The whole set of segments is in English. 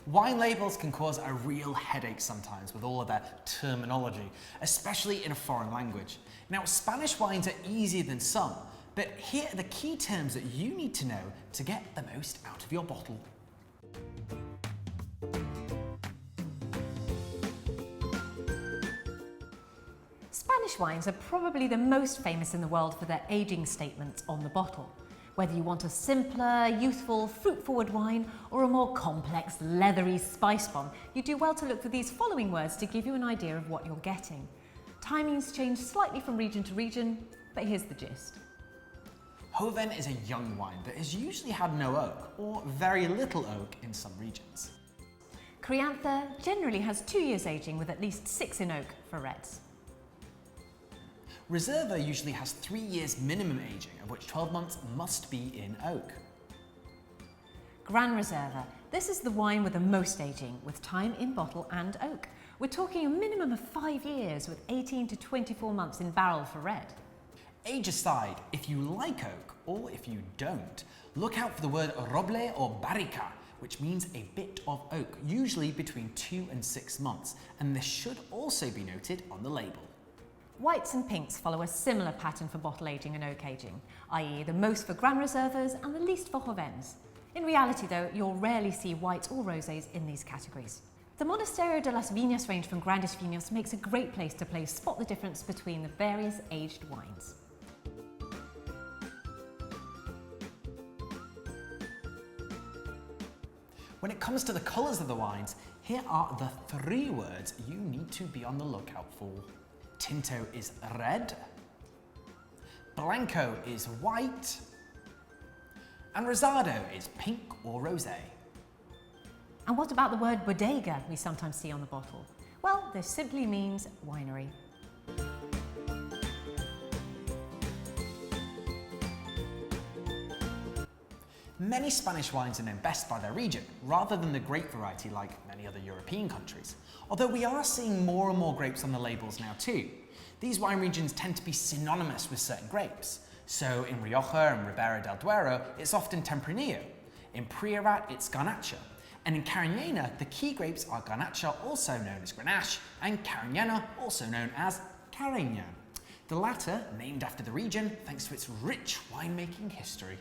Wine labels can cause a real headache sometimes with all of their terminology, especially in a foreign language. Now, Spanish wines are easier than some, but here are the key terms that you need to know to get the most out of your bottle. Spanish wines are probably the most famous in the world for their aging statements on the bottle. Whether you want a simpler, youthful, fruit-forward wine or a more complex, leathery spice bomb, you do well to look for these following words to give you an idea of what you're getting. Timings change slightly from region to region, but here's the gist. Joven is a young wine that has usually had no oak, or very little oak in some regions. Crianza generally has 2 years aging with at least 6 in oak for reds. Reserva usually has 3 years minimum aging, of which 12 months must be in oak. Gran Reserva. This is the wine with the most aging, with time in bottle and oak. We're talking a minimum of 5 years, with 18 to 24 months in barrel for red. Age aside, if you like oak, or if you don't, look out for the word roble or barrica, which means a bit of oak, usually between 2 and 6 months, and this should also be noted on the label. Whites and pinks follow a similar pattern for bottle aging and oak aging, i.e. the most for Gran Reservas and the least for Jovens. In reality though, you'll rarely see whites or rosés in these categories. The Monasterio de las Viñas range from Grandes Viñas makes a great place to spot the difference between the various aged wines. When it comes to the colours of the wines, here are the 3 words you need to be on the lookout for. Tinto is red, Blanco is white, and Rosado is pink or rosé. And what about the word bodega we sometimes see on the bottle? Well, this simply means winery. Many Spanish wines are known best by their region, rather than the grape variety like many other European countries. Although we are seeing more and more grapes on the labels now too. These wine regions tend to be synonymous with certain grapes. So in Rioja and Ribera del Duero, it's often Tempranillo. In Priorat, it's Garnacha. And in Cariñena, the key grapes are Garnacha, also known as Grenache, and Cariñena, also known as Carignan. The latter, named after the region, thanks to its rich winemaking history.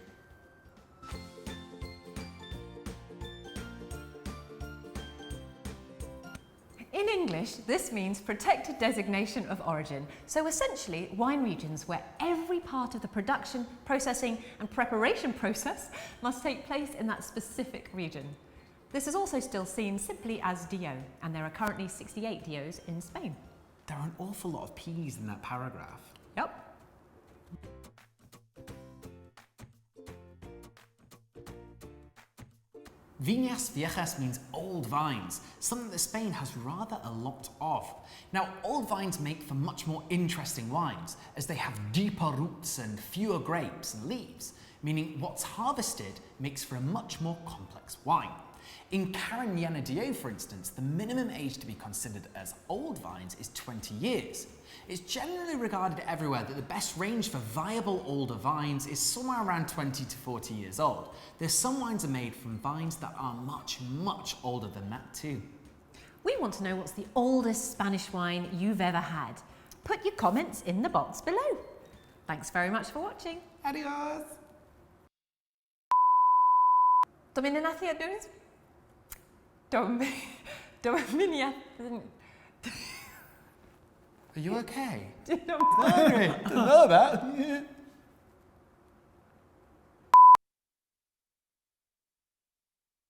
In English, this means protected designation of origin. So essentially, wine regions where every part of the production, processing and preparation process must take place in that specific region. This is also still seen simply as DO, and there are currently 68 DOs in Spain. There are an awful lot of P's in that paragraph. Yep. Viñas viejas means old vines, something that Spain has rather a lot of. Now, old vines make for much more interesting wines, as they have deeper roots and fewer grapes and leaves, meaning what's harvested makes for a much more complex wine. In Cariñena DO, for instance, the minimum age to be considered as old vines is 20 years. It's generally regarded everywhere that the best range for viable older vines is somewhere around 20 to 40 years old. There's some wines are made from vines that are much, much older than that too. We want to know what's the oldest Spanish wine you've ever had. Put your comments in the box below. Thanks very much for watching. Adios! Dominaciones. Are you okay? Didn't Sorry, didn't know that.